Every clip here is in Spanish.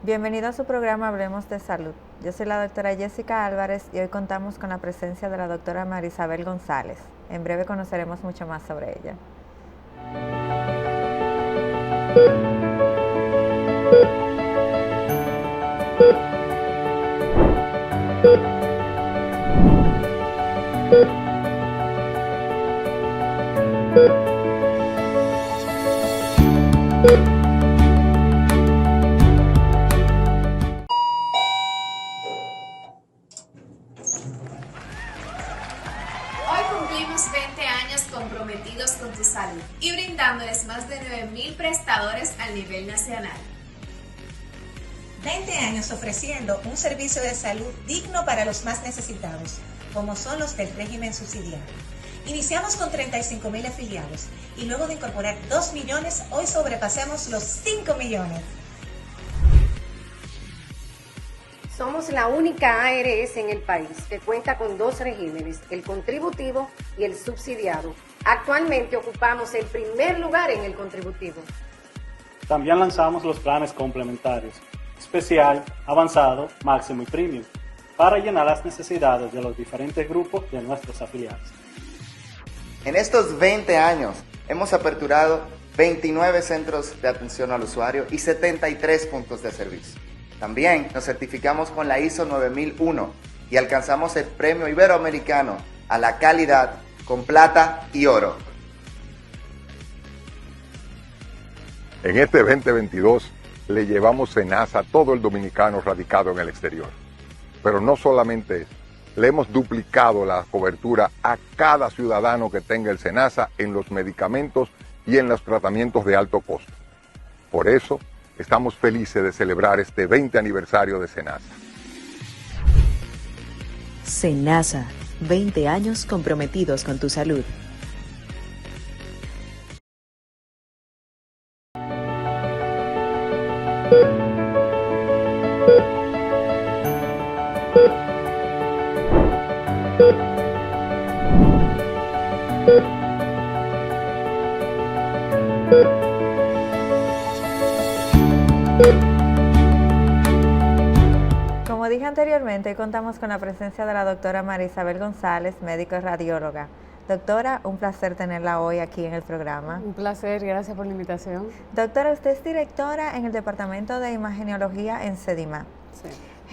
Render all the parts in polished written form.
Bienvenido a su programa Hablemos de Salud. Yo soy la doctora Jessica Álvarez y hoy contamos con la presencia de la doctora Marisabel González. En breve conoceremos mucho más sobre ella. Cumplimos 20 años comprometidos con tu salud y brindándoles más de 9,000 prestadores a nivel nacional. 20 años ofreciendo un servicio de salud digno para los más necesitados, como son los del régimen subsidiario. Iniciamos con 35,000 afiliados y luego de incorporar 2 millones, hoy sobrepasamos los 5 millones. Somos la única ARS en el país que cuenta con 2 regímenes, el contributivo y el subsidiado. Actualmente ocupamos el primer lugar en el contributivo. También lanzamos los planes complementarios, especial, avanzado, máximo y premium, para llenar las necesidades de los diferentes grupos de nuestros afiliados. En estos 20 años hemos aperturado 29 centros de atención al usuario y 73 puntos de servicio. También nos certificamos con la ISO 9001 y alcanzamos el Premio Iberoamericano a la calidad con plata y oro. En este 2022 le llevamos SENASA a todo el dominicano radicado en el exterior. Pero no solamente eso, le hemos duplicado la cobertura a cada ciudadano que tenga el SENASA en los medicamentos y en los tratamientos de alto costo. Por eso, estamos felices de celebrar este 20 aniversario de SENASA. SENASA, 20 años comprometidos con tu salud. Como dije anteriormente, hoy contamos con la presencia de la doctora Marisabel González, médico y radióloga. Doctora, un placer tenerla hoy aquí en el programa. Un placer, gracias por la invitación. Doctora, usted es directora en el Departamento de Imagenología en CEDIMA. Sí.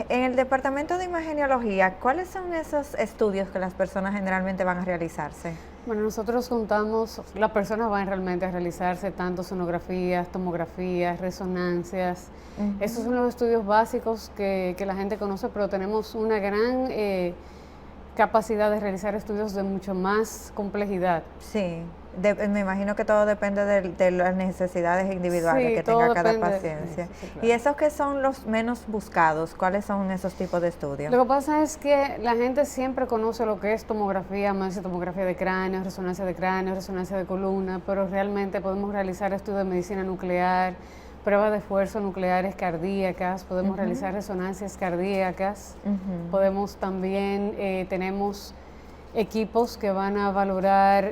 En el Departamento de Imagenología, ¿cuáles son esos estudios que las personas generalmente van a realizarse? Bueno, nosotros contamos, las personas van realmente a realizarse tanto sonografías, tomografías, resonancias. Esos son los estudios básicos que la gente conoce, pero tenemos una gran capacidad de realizar estudios de mucho más complejidad. Sí, me imagino que todo depende de las necesidades individuales que tenga cada paciente. Sí, claro. Y esos que son los menos buscados, ¿cuáles son esos tipos de estudios? Lo que pasa es que la gente siempre conoce lo que es tomografía, más de tomografía de cráneo, resonancia de columna, pero realmente podemos realizar estudios de medicina nuclear, pruebas de esfuerzo nucleares cardíacas, podemos realizar resonancias cardíacas, podemos también, tenemos equipos que van a valorar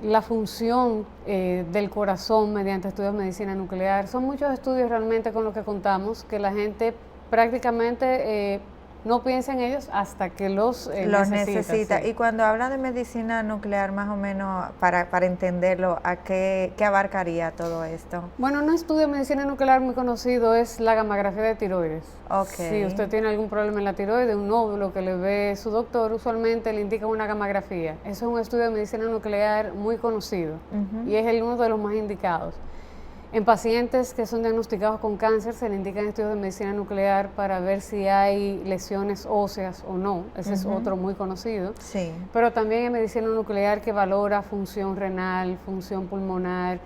la función del corazón mediante estudios de medicina nuclear. Son muchos estudios realmente con los que contamos que la gente prácticamente no piensa en ellos hasta que los necesita. Sí. Y cuando habla de medicina nuclear, más o menos, para entenderlo, ¿a qué abarcaría todo esto? Bueno, un estudio de medicina nuclear muy conocido es la gammagrafía de tiroides. Okay. Si usted tiene algún problema en la tiroides, un nódulo que le ve su doctor, usualmente le indica una gammagrafía. Eso es un estudio de medicina nuclear muy conocido y es uno de los más indicados. En pacientes que son diagnosticados con cáncer se le indican estudios de medicina nuclear para ver si hay lesiones óseas o no. Ese es otro muy conocido. Sí. Pero también en medicina nuclear que valora función renal, función pulmonar,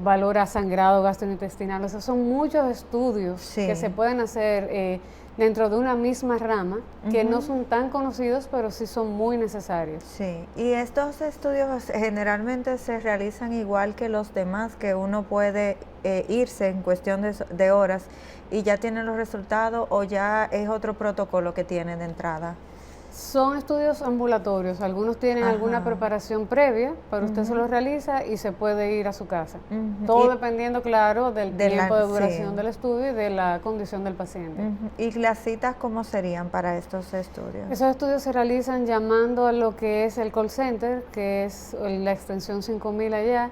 valora sangrado gastrointestinal. O sea, son muchos estudios que se pueden hacer dentro de una misma rama, que no son tan conocidos, pero sí son muy necesarios. Sí, y estos estudios generalmente se realizan igual que los demás, que uno puede irse en cuestión de horas y ya tienen los resultados, o ya es otro protocolo que tienen de entrada. Son estudios ambulatorios, algunos tienen alguna preparación previa, pero usted se los realiza y se puede ir a su casa. Todo dependiendo, claro, del tiempo de duración del estudio y de la condición del paciente. ¿Y las citas cómo serían para estos estudios? Esos estudios se realizan llamando a lo que es el call center, que es la extensión 5000 allá,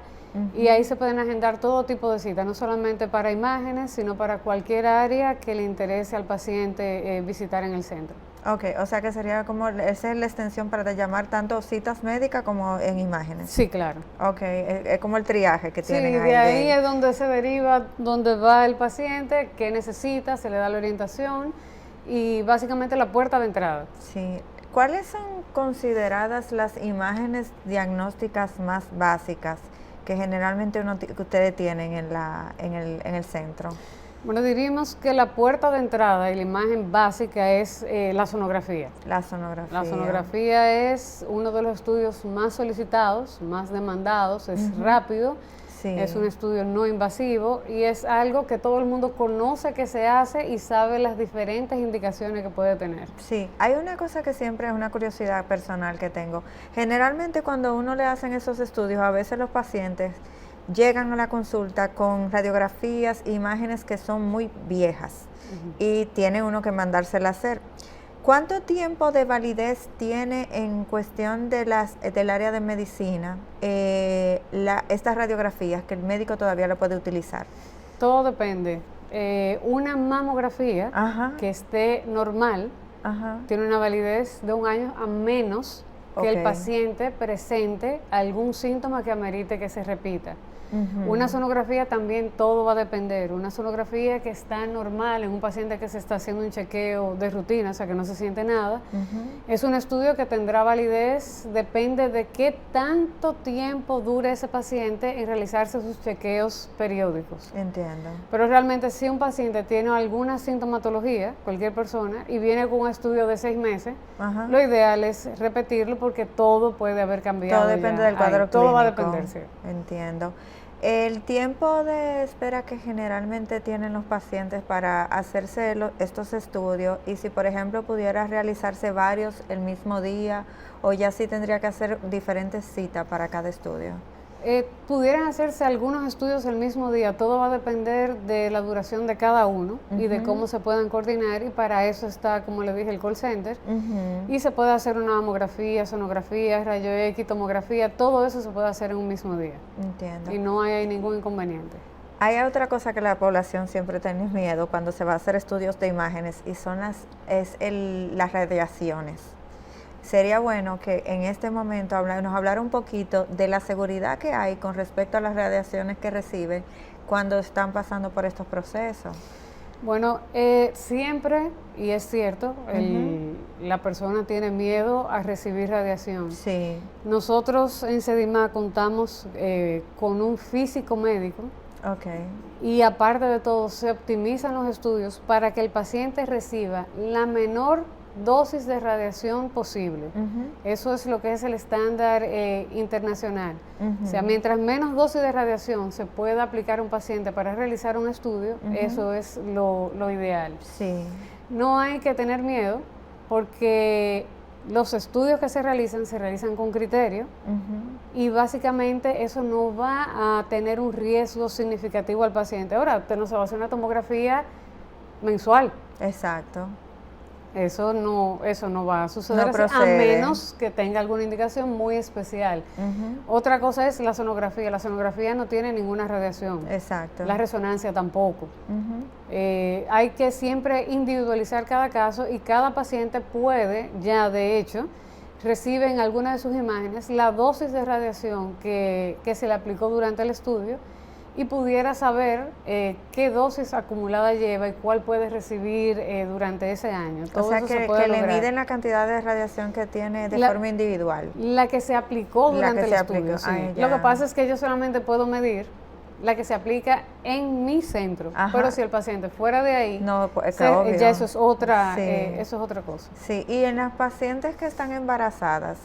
y ahí se pueden agendar todo tipo de citas, no solamente para imágenes, sino para cualquier área que le interese al paciente visitar en el centro. Ok, o sea que sería como, esa es la extensión para llamar tanto citas médicas como en imágenes. Sí, claro. Ok, es como el triaje que tienen ahí. Sí, de ahí es donde se deriva, donde va el paciente, qué necesita, se le da la orientación y básicamente la puerta de entrada. Sí. ¿Cuáles son consideradas las imágenes diagnósticas más básicas que generalmente ustedes tienen en el centro? Bueno, diríamos que la puerta de entrada y la imagen básica es la sonografía. La sonografía. La sonografía es uno de los estudios más solicitados, más demandados, es rápido, es un estudio no invasivo y es algo que todo el mundo conoce que se hace y sabe las diferentes indicaciones que puede tener. Sí, hay una cosa que siempre es una curiosidad personal que tengo. Generalmente cuando uno le hacen esos estudios, a veces los pacientes llegan a la consulta con radiografías e imágenes que son muy viejas y tiene uno que mandársela a hacer. ¿Cuánto tiempo de validez tiene en cuestión de del área de medicina estas radiografías que el médico todavía lo puede utilizar? Todo depende. Una mamografía que esté normal tiene una validez de 1 año, a menos que el paciente presente algún síntoma que amerite que se repita. Una sonografía también todo va a depender. Una sonografía que está normal en un paciente que se está haciendo un chequeo de rutina, o sea que no se siente nada, es un estudio que tendrá validez, depende de qué tanto tiempo dure ese paciente en realizarse sus chequeos periódicos. Entiendo. Pero realmente si un paciente tiene alguna sintomatología, cualquier persona, y viene con un estudio de 6 meses, lo ideal es repetirlo porque todo puede haber cambiado. Todo depende del cuadro clínico. Todo va a depender, sí. Entiendo. El tiempo de espera que generalmente tienen los pacientes para hacerse estos estudios, y si por ejemplo pudiera realizarse varios el mismo día, o ya sí tendría que hacer diferentes citas para cada estudio. Pudieran hacerse algunos estudios el mismo día, todo va a depender de la duración de cada uno y de cómo se puedan coordinar, y para eso está, como le dije, el call center, y se puede hacer una mamografía, sonografía, rayo X, tomografía, todo eso se puede hacer en un mismo día. Entiendo. Y no hay ningún inconveniente. Hay otra cosa que la población siempre tiene miedo cuando se va a hacer estudios de imágenes, y son las radiaciones. Sería bueno que en este momento nos hablara un poquito de la seguridad que hay con respecto a las radiaciones que reciben cuando están pasando por estos procesos. Bueno, siempre, y es cierto, la persona tiene miedo a recibir radiación. Sí. Nosotros en Sedima contamos con un físico médico. Y aparte de todo, se optimizan los estudios para que el paciente reciba la menor dosis de radiación posible. Eso es lo que es el estándar internacional. O sea, mientras menos dosis de radiación se pueda aplicar a un paciente para realizar un estudio, eso es lo ideal. Sí. No hay que tener miedo, porque los estudios que se realizan con criterio, y básicamente eso no va a tener un riesgo significativo al paciente. Ahora, usted no se va a hacer una tomografía mensual. Exacto. Eso no va a suceder, a menos que tenga alguna indicación muy especial. Otra cosa es la sonografía. La sonografía no tiene ninguna radiación. Exacto. La resonancia tampoco. Hay que siempre individualizar cada caso, y cada paciente puede, ya de hecho, recibe en alguna de sus imágenes la dosis de radiación que se le aplicó durante el estudio, y pudiera saber qué dosis acumulada lleva y cuál puede recibir durante ese año. Todo o sea, eso que, se puede le lograr. miden la cantidad de radiación que tiene de forma individual. La que se aplicó durante el estudio, sí. Lo que pasa es que yo solamente puedo medir la que se aplica en mi centro. Ajá. Pero si el paciente fuera de ahí, No, pues, ya eso es otra, Sí. eso es otra cosa. Sí, y en las pacientes que están embarazadas,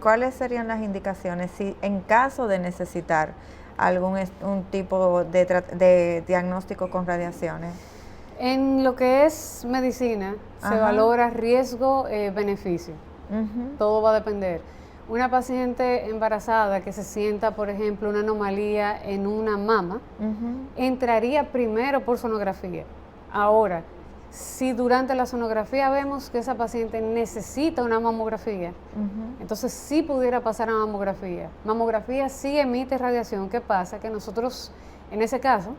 ¿cuáles serían las indicaciones si en caso de necesitar un tipo de diagnóstico con radiaciones? En lo que es medicina, se Ajá. valora riesgo-beneficio. Todo va a depender. Una paciente embarazada que se sienta, por ejemplo, una anomalía en una mama, entraría primero por sonografía. Ahora, si durante la sonografía vemos que esa paciente necesita una mamografía, entonces sí pudiera pasar a mamografía. Mamografía sí emite radiación. ¿Qué pasa? Que nosotros, en ese caso,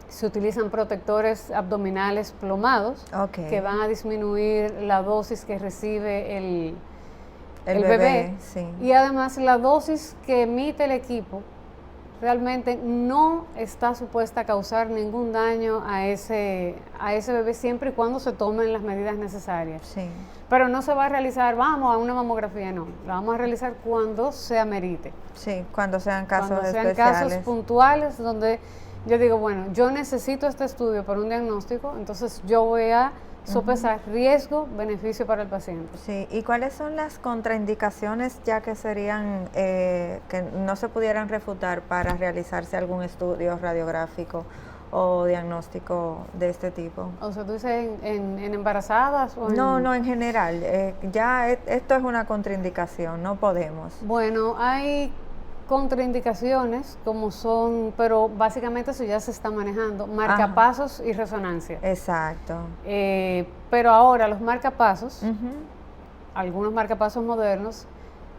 se utilizan protectores abdominales plomados que van a disminuir la dosis que recibe el bebé. Sí. Y además la dosis que emite el equipo realmente no está supuesta a causar ningún daño a ese bebé siempre y cuando se tomen las medidas necesarias. Sí. Pero no se va a realizar, vamos a una mamografía, no. La vamos a realizar cuando se amerite. Sí, cuando sean casos Cuando sean especiales. casos puntuales donde yo digo, bueno, yo necesito este estudio para un diagnóstico, entonces yo voy a sopesar riesgo, beneficio para el paciente. Sí, ¿y cuáles son las contraindicaciones ya que serían, que no se pudieran refutar para realizarse algún estudio radiográfico o diagnóstico de este tipo? O sea, ¿tú dices en embarazadas? O No, en general, esto es una contraindicación, no podemos. Bueno, hay contraindicaciones como son, pero básicamente eso ya se está manejando, marcapasos y resonancia. Exacto. Pero ahora los marcapasos, algunos marcapasos modernos,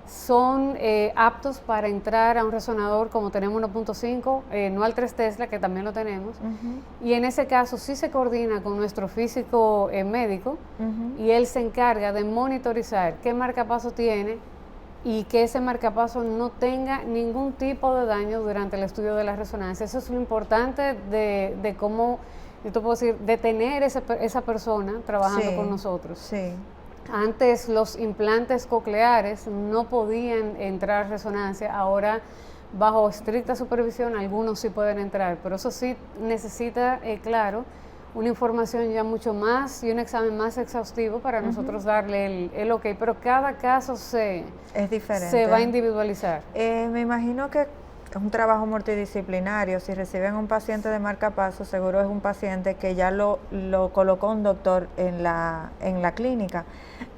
son aptos para entrar a un resonador como tenemos 1.5, no al 3 Tesla, que también lo tenemos, y en ese caso sí se coordina con nuestro físico médico y él se encarga de monitorizar qué marcapaso tiene y que ese marcapaso no tenga ningún tipo de daño durante el estudio de la resonancia. Eso es lo importante de cómo, yo te puedo decir, de tener esa persona trabajando con nosotros. Sí. Antes los implantes cocleares no podían entrar a resonancia, ahora bajo estricta supervisión algunos sí pueden entrar, pero eso sí necesita, claro, una información ya mucho más y un examen más exhaustivo para nosotros darle el ok, pero cada caso es diferente. Se va a individualizar. Me imagino que es un trabajo multidisciplinario. Si reciben un paciente de marcapaso, seguro es un paciente que ya lo colocó un doctor en la clínica.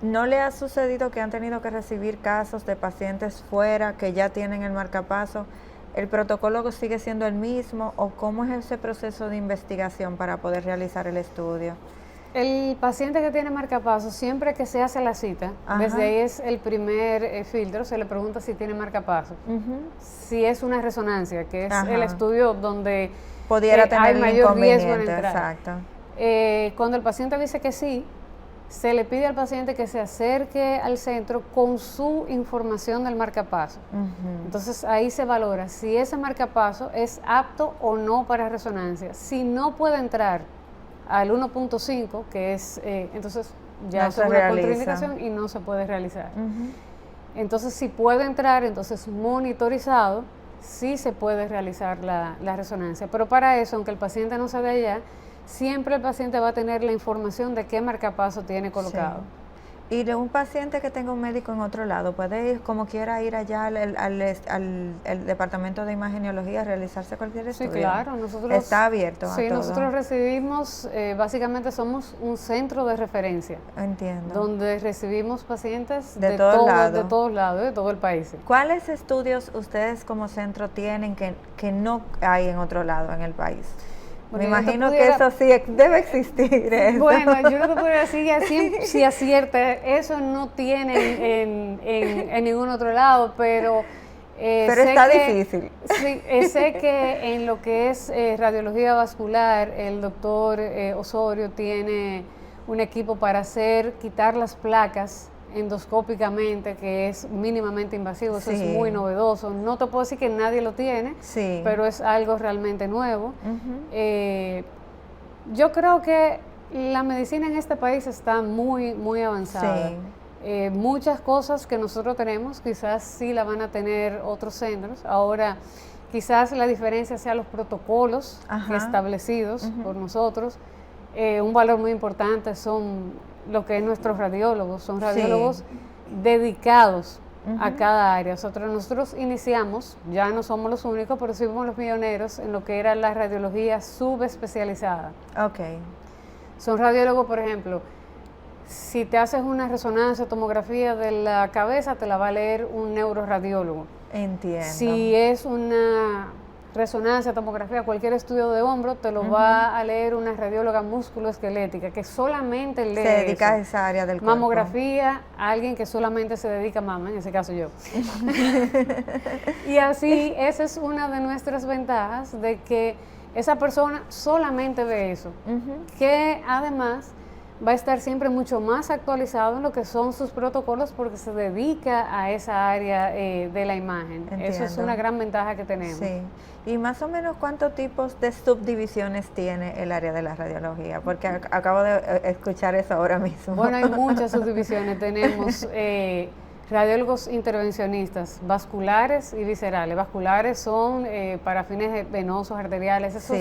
¿No le ha sucedido que han tenido que recibir casos de pacientes fuera que ya tienen el marcapaso? ¿El protocolo sigue siendo el mismo o cómo es ese proceso de investigación para poder realizar el estudio? El paciente que tiene marcapaso, siempre que se hace la cita, desde ahí es el primer filtro, se le pregunta si tiene marcapaso. Si es una resonancia, que es el estudio donde pudiera tener hay mayor riesgo en inconveniente. entrar. Exacto. Cuando el paciente dice que sí, se le pide al paciente que se acerque al centro con su información del marcapaso. Entonces ahí se valora si ese marcapaso es apto o no para resonancia. Si no puede entrar al 1.5, que es, entonces ya es una contraindicación y no se puede realizar. Entonces si puede entrar, entonces monitorizado, sí se puede realizar la resonancia. Pero para eso, aunque el paciente no sea de allá, siempre el paciente va a tener la información de qué marcapaso tiene colocado. Sí. Y de un paciente que tenga un médico en otro lado, ¿puede ir como quiera ir allá al departamento de imagenología a realizarse cualquier estudio? Sí, claro. Nosotros, está abierto a todo. Nosotros recibimos, básicamente somos un centro de referencia. Entiendo. Donde recibimos pacientes de todos lados, de todo el país. ¿Cuáles estudios ustedes como centro tienen que no hay en otro lado en el país? Me imagino que eso sí debe existir. Eso. Bueno, yo no te podría decir si acierta, eso no tiene en ningún otro lado, pero está difícil. Sí, sé que en lo que es radiología vascular, el doctor Osorio tiene un equipo para quitar las placas endoscópicamente, que es mínimamente invasivo, eso es muy novedoso. No te puedo decir que nadie lo tiene, pero es algo realmente nuevo. Yo creo que la medicina en este país está muy, muy avanzada. Muchas cosas que nosotros tenemos, quizás sí la van a tener otros centros. Ahora, Quizás la diferencia sea los protocolos establecidos por nosotros. Un valor muy importante son lo que es nuestros radiólogos. Son radiólogos dedicados a cada área. Nosotros iniciamos, ya no somos los únicos, pero sí fuimos los pioneros en lo que era la radiología subespecializada. Son radiólogos, por ejemplo, si te haces una resonancia, tomografía de la cabeza, te la va a leer un neuroradiólogo. Entiendo. Si es una resonancia, tomografía, cualquier estudio de hombro, te lo va a leer una radióloga musculoesquelética que solamente lee se dedica a esa área del cuerpo. Mamografía, alguien que solamente se dedica a mama, en ese caso yo. Y así, esa es una de nuestras ventajas, de que esa persona solamente ve eso, que además va a estar siempre mucho más actualizado en lo que son sus protocolos porque se dedica a esa área de la imagen. Entiendo. Eso es una gran ventaja que tenemos. Sí. ¿Y más o menos cuántos tipos de subdivisiones tiene el área de la radiología? Porque acabo de escuchar eso ahora mismo. Bueno, hay muchas subdivisiones. Tenemos radiólogos intervencionistas, vasculares y viscerales. Vasculares son para fines venosos, arteriales. Esos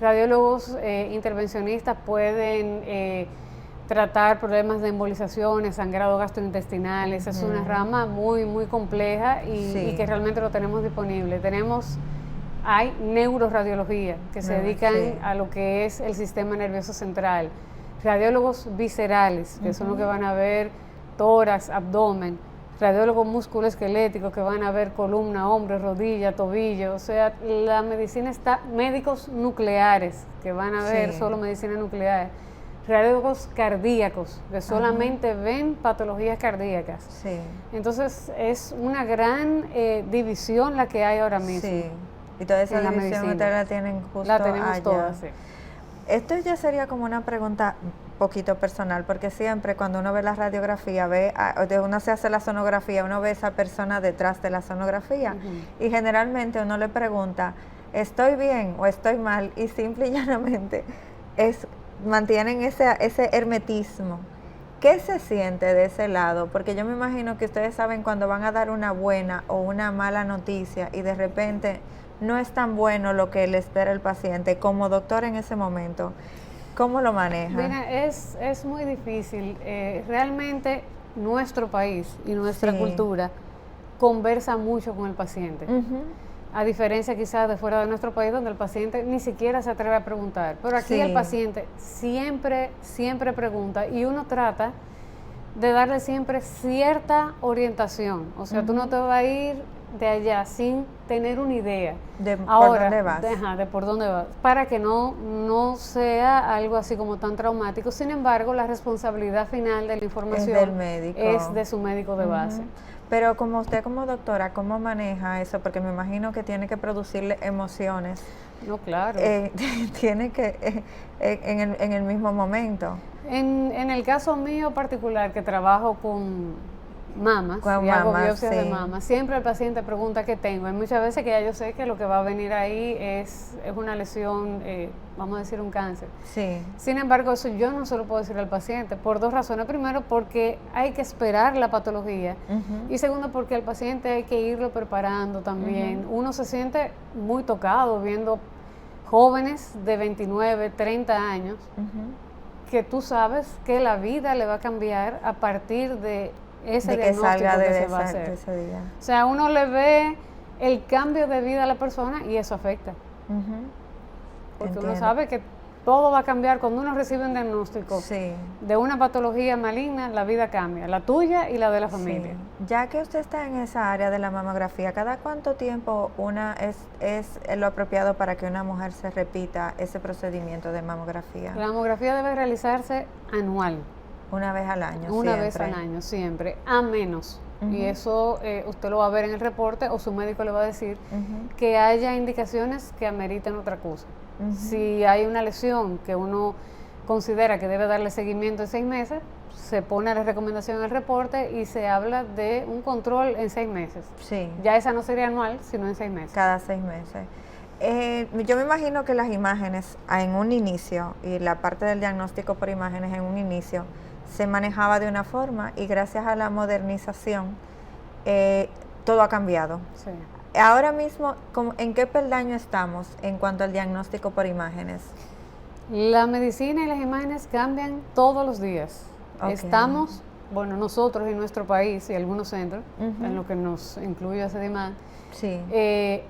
radiólogos intervencionistas pueden tratar problemas de embolizaciones, sangrado gastrointestinales. Es una rama muy, muy compleja y que realmente lo tenemos disponible. Hay neuroradiología que se dedican a lo que es el sistema nervioso central. Radiólogos viscerales, que son los que van a ver tórax, abdomen. Radiólogos musculoesqueléticos, que van a ver columna, hombro, rodilla, tobillo. O sea, la medicina está... Médicos nucleares, que van a ver solo medicina nuclear. Radiólogos cardíacos, que solamente ven patologías cardíacas. Entonces, es una gran división la que hay ahora mismo. Y toda esa división ustedes la tienen justo la tenemos allá. todas, Esto ya sería como una pregunta poquito personal, porque siempre cuando uno ve la radiografía, uno se hace la sonografía, uno ve a esa persona detrás de la sonografía y generalmente uno le pregunta, ¿estoy bien o estoy mal? Y simple y llanamente mantienen ese hermetismo. ¿Qué se siente de ese lado? Porque yo me imagino que ustedes saben cuando van a dar una buena o una mala noticia y de repente no es tan bueno lo que le espera el paciente. Como doctor en ese momento, ¿cómo lo maneja? Mira, es muy difícil. Realmente nuestro país y nuestra cultura conversa mucho con el paciente. A diferencia quizás de fuera de nuestro país, donde el paciente ni siquiera se atreve a preguntar. Pero aquí el paciente siempre pregunta y uno trata de darle siempre cierta orientación. O sea, tú no te vas a ir de allá sin tener una idea de por dónde vas. De por dónde vas, para que no sea algo así como tan traumático. Sin embargo, la responsabilidad final de la información es del médico, es de su médico de base. Pero como usted como doctora, ¿cómo maneja eso? Porque me imagino que tiene que producirle emociones. No, claro. Tiene que, en el mismo momento. En el caso mío particular, que trabajo con mamas, y hago biopsias de mama, siempre el paciente pregunta qué tengo. Hay muchas veces que ya yo sé que lo que va a venir ahí es una lesión, vamos a decir un cáncer. Sin embargo, eso yo no se lo puedo decir al paciente por dos razones. Primero, porque hay que esperar la patología y segundo, porque al paciente hay que irlo preparando también. Uno se siente muy tocado viendo jóvenes de 29, 30 años que tú sabes que la vida le va a cambiar a partir de ese diagnóstico que se va a hacer. Ese día. O sea, uno le ve el cambio de vida a la persona y eso afecta. Porque uno sabe que todo va a cambiar cuando uno recibe un diagnóstico de una patología maligna, la vida cambia, la tuya y la de la familia. Ya que usted está en esa área de la mamografía, ¿cada cuánto tiempo es lo apropiado para que una mujer se repita ese procedimiento de mamografía? La mamografía debe realizarse anual. Una vez al año, Una vez al año, siempre, a menos, y eso usted lo va a ver en el reporte o su médico le va a decir, que haya indicaciones que ameriten otra cosa. Si hay una lesión que uno considera que debe darle seguimiento en 6 meses, se pone la recomendación en el reporte y se habla de un control en 6 meses. Ya esa no sería anual, sino en 6 meses. Cada 6 meses. Yo me imagino que las imágenes en un inicio y la parte del diagnóstico por imágenes en un inicio se manejaba de una forma y gracias a la modernización todo ha cambiado. ahora mismo, ¿en qué peldaño estamos en cuanto al diagnóstico por imágenes? La medicina y las imágenes cambian todos los días. Okay. Estamos, bueno, nosotros en nuestro país y algunos centros, en lo que nos incluye CEDIMAN, sí.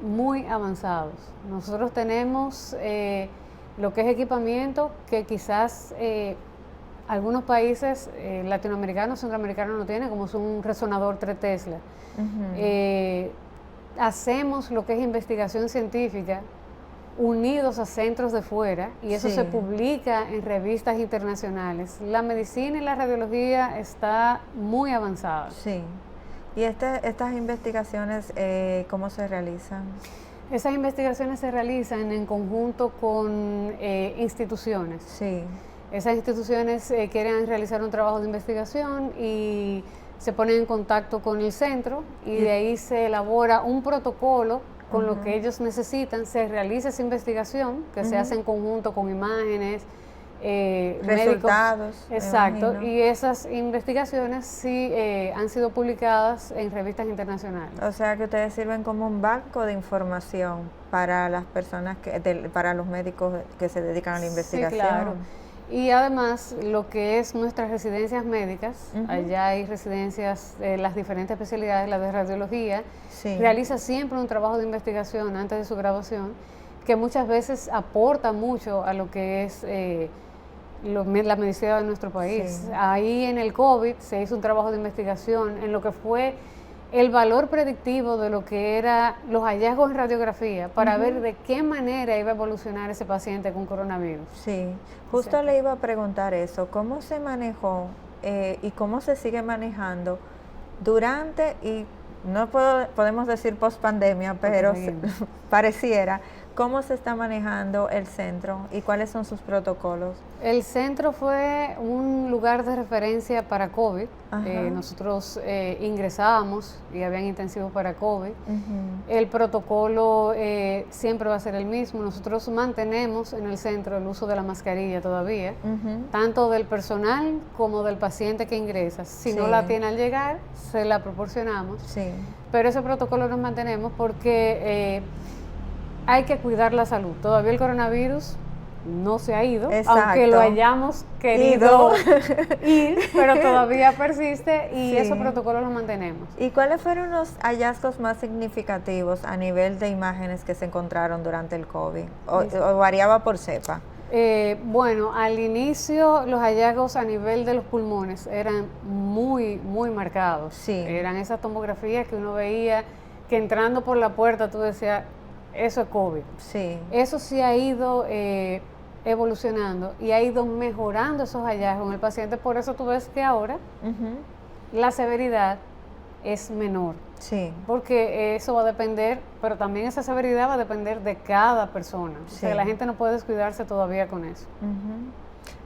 Muy avanzados. Nosotros tenemos lo que es equipamiento que quizás algunos países latinoamericanos, centroamericanos no tienen, como es un resonador 3 Tesla. Hacemos lo que es investigación científica unidos a centros de fuera y eso se publica en revistas internacionales. La medicina y la radiología está muy avanzada. Sí. ¿Y estas investigaciones cómo se realizan? Esas investigaciones se realizan en conjunto con instituciones. Sí. Esas instituciones quieren realizar un trabajo de investigación y se ponen en contacto con el centro y de ahí se elabora un protocolo con lo que ellos necesitan, se realiza esa investigación que se hace en conjunto con imágenes, resultados. Médicos. Exacto, y esas investigaciones sí han sido publicadas en revistas internacionales. O sea que ustedes sirven como un banco de información para las personas, para los médicos que se dedican a la investigación. Sí, claro. Y además, lo que es nuestras residencias médicas, allá hay residencias de las diferentes especialidades, la de radiología, realiza siempre un trabajo de investigación antes de su graduación, que muchas veces aporta mucho a lo que es la medicina de nuestro país. Sí. Ahí en el COVID se hizo un trabajo de investigación en lo que fue el valor predictivo de lo que eran los hallazgos en radiografía para ver de qué manera iba a evolucionar ese paciente con coronavirus. Sí, justo le iba a preguntar eso, ¿cómo se manejó y cómo se sigue manejando durante y no podemos decir post pandemia, pero pareciera, cómo se está manejando el centro y cuáles son sus protocolos? El centro fue un lugar de referencia para COVID. Nosotros ingresábamos y habían intensivos para COVID. El protocolo siempre va a ser el mismo. Nosotros mantenemos en el centro el uso de la mascarilla todavía, tanto del personal como del paciente que ingresa. Si no la tiene al llegar, se la proporcionamos. Pero ese protocolo nos mantenemos porque hay que cuidar la salud. Todavía el coronavirus no se ha ido, aunque lo hayamos querido ir, pero todavía persiste y esos protocolos los mantenemos. ¿Y cuáles fueron los hallazgos más significativos a nivel de imágenes que se encontraron durante el COVID? ¿O variaba por cepa? Bueno, al inicio los hallazgos a nivel de los pulmones eran muy, muy marcados. Eran esas tomografías que uno veía que entrando por la puerta tú decías, eso es COVID. Eso sí ha ido evolucionando y ha ido mejorando esos hallazgos en el paciente. Por eso tú ves que ahora la severidad es menor. Porque eso va a depender, pero también esa severidad va a depender de cada persona. O sea, la gente no puede descuidarse todavía con eso.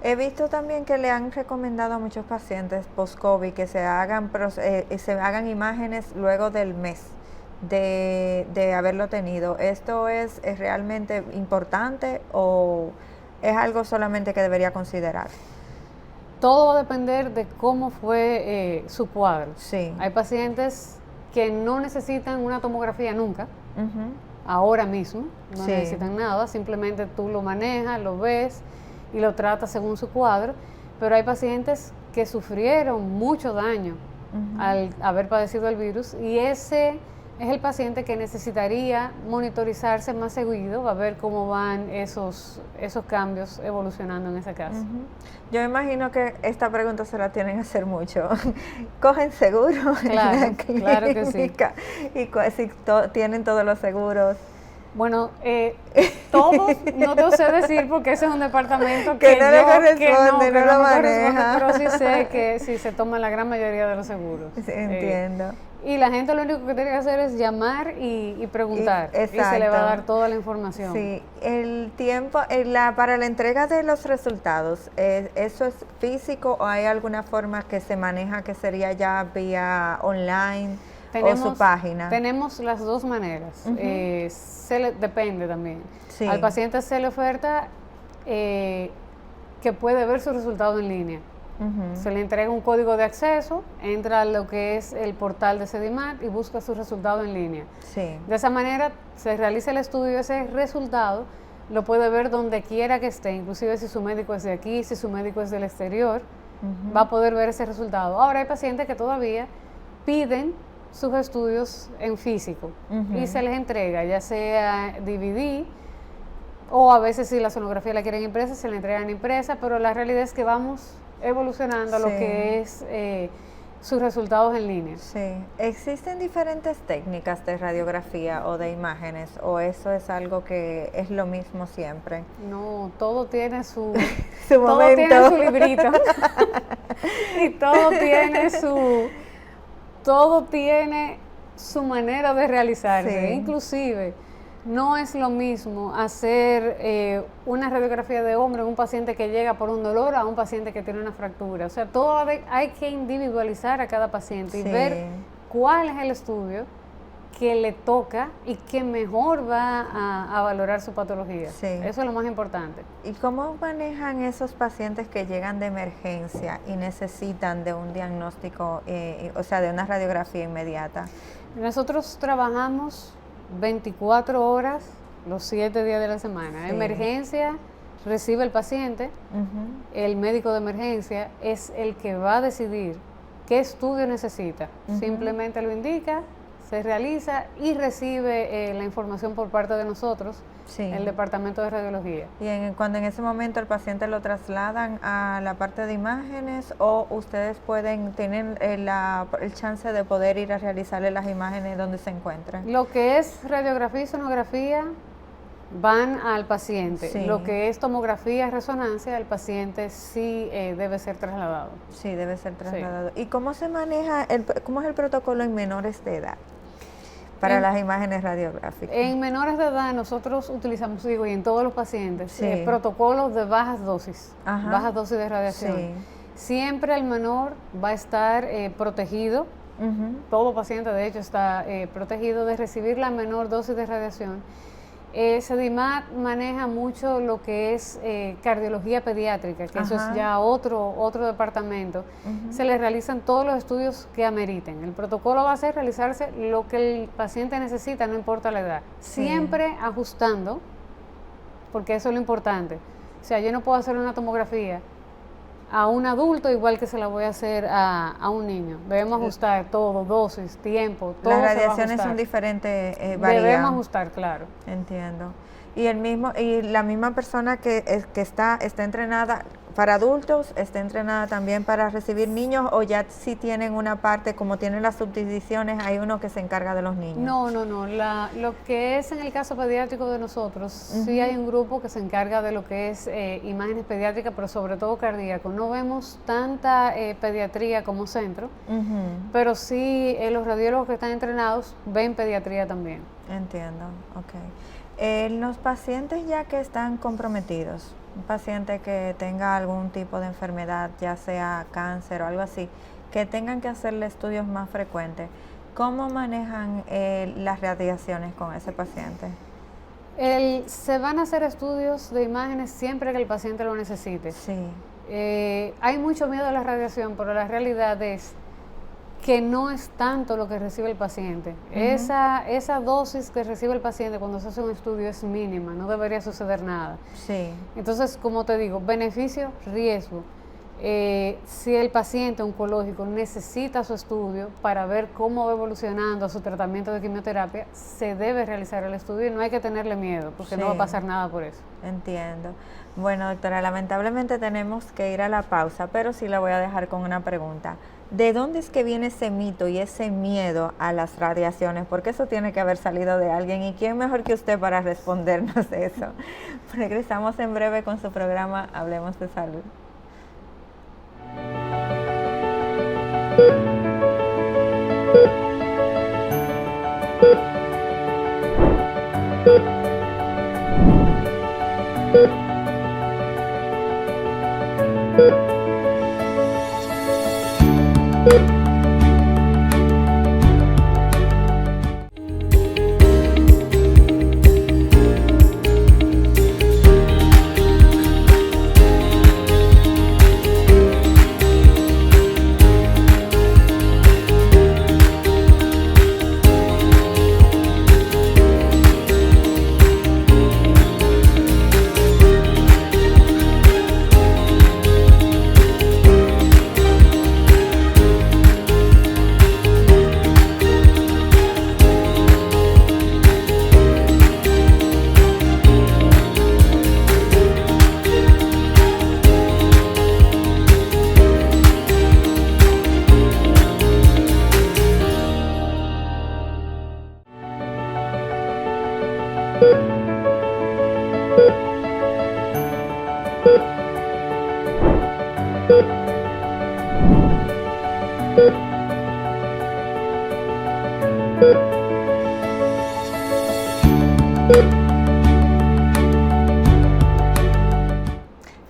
He visto también que le han recomendado a muchos pacientes post-COVID que se hagan imágenes luego del mes de haberlo tenido. ¿Esto es realmente importante o es algo solamente que debería considerar? Todo va a depender de cómo fue su cuadro. Hay pacientes que no necesitan una tomografía nunca, ahora mismo, no necesitan nada, simplemente tú lo manejas, lo ves y lo tratas según su cuadro, pero hay pacientes que sufrieron mucho daño al haber padecido el virus y ese es el paciente que necesitaría monitorizarse más seguido, a ver cómo van esos cambios evolucionando en esa casa. Yo imagino que esta pregunta se la tienen que hacer mucho. ¿Cogen seguro en la clínica? Claro que sí. ¿Y si tienen todos los seguros? Bueno, todos, no te sé decir porque ese es un departamento que no le corresponde, no lo maneja. Pero sí sé que sí se toma la gran mayoría de los seguros. Entiendo. Y la gente lo único que tiene que hacer es llamar y preguntar. Y se le va a dar toda la información. Sí, el tiempo, para la entrega de los resultados, ¿eso es físico o hay alguna forma que se maneja que sería ya vía online o su página? Tenemos las dos maneras. Depende también. Al paciente se le oferta que puede ver su resultado en línea. Se le entrega un código de acceso, entra a lo que es el portal de Sedimat y busca su resultado en línea. Sí. De esa manera se realiza el estudio, ese resultado lo puede ver donde quiera que esté, inclusive si su médico es de aquí, si su médico es del exterior, va a poder ver ese resultado. Ahora hay pacientes que todavía piden sus estudios en físico y se les entrega, ya sea DVD o a veces si la sonografía la quieren impresa, se le entregan impresa, pero la realidad es que vamos evolucionando a lo que es sus resultados en línea. Sí. ¿Existen diferentes técnicas de radiografía o de imágenes o eso es algo que es lo mismo siempre? No, todo tiene su, Su todo momento. tiene su librito y todo tiene su manera de realizarse. Sí. Inclusive no es lo mismo hacer una radiografía de hombre en un paciente que llega por un dolor a un paciente que tiene una fractura. O sea, hay que individualizar a cada paciente y ver cuál es el estudio que le toca y que mejor va a valorar su patología. Sí. Eso es lo más importante. ¿Y cómo manejan esos pacientes que llegan de emergencia y necesitan de un diagnóstico, o sea, de una radiografía inmediata? Nosotros trabajamos 24 horas, los 7 días de la semana. Sí. Emergencia, recibe el paciente, el médico de emergencia es el que va a decidir qué estudio necesita. Simplemente lo indica, se realiza y recibe la información por parte de nosotros, el departamento de radiología. ¿Y cuando en ese momento el paciente lo trasladan a la parte de imágenes o ustedes pueden tener el chance de poder ir a realizarle las imágenes donde se encuentren? Lo que es radiografía y sonografía van al paciente. Sí. Lo que es tomografía y resonancia, el paciente sí debe ser trasladado. Sí, debe ser trasladado. ¿Y cómo se maneja, cómo es el protocolo en menores de edad para las imágenes radiográficas? En menores de edad nosotros utilizamos, y en todos los pacientes, protocolos de bajas dosis de radiación. Sí. Siempre el menor va a estar protegido, todo paciente de hecho está protegido de recibir la menor dosis de radiación. Sedimat maneja mucho lo que es cardiología pediátrica, que eso es ya otro departamento. Se le realizan todos los estudios que ameriten. El protocolo va a ser realizarse lo que el paciente necesita, no importa la edad. Siempre ajustando, porque eso es lo importante. O sea, yo no puedo hacer una tomografía a un adulto igual que se la voy a hacer a un niño. Debemos ajustar todo, dosis, tiempo, todo. Las radiaciones son diferentes, varían. Debemos ajustar, claro. Entiendo. Y la misma persona que está entrenada para adultos, está entrenada también para recibir niños, o ya si tienen una parte, como tienen las subdivisiones, hay uno que se encarga de los niños. No. Lo que es en el caso pediátrico de nosotros, sí hay un grupo que se encarga de lo que es imágenes pediátricas, pero sobre todo cardíaco. No vemos tanta pediatría como centro, pero sí los radiólogos que están entrenados ven pediatría también. Entiendo, ok. Los pacientes ya que están comprometidos, un paciente que tenga algún tipo de enfermedad, ya sea cáncer o algo así, que tengan que hacerle estudios más frecuentes, ¿cómo manejan las radiaciones con ese paciente? Se van a hacer estudios de imágenes siempre que el paciente lo necesite. Sí. Hay mucho miedo a la radiación, pero la realidad es que no es tanto lo que recibe el paciente. Esa dosis que recibe el paciente cuando se hace un estudio es mínima, no debería suceder nada. Sí. Entonces, como te digo, beneficio, riesgo. Si el paciente oncológico necesita su estudio para ver cómo va evolucionando su tratamiento de quimioterapia, se debe realizar el estudio y no hay que tenerle miedo, porque no va a pasar nada por eso. Entiendo. Bueno, doctora, lamentablemente tenemos que ir a la pausa, pero sí la voy a dejar con una pregunta. ¿De dónde es que viene ese mito y ese miedo a las radiaciones? Porque eso tiene que haber salido de alguien. ¿Y quién mejor que usted para respondernos eso? Regresamos en breve con su programa Hablemos de Salud.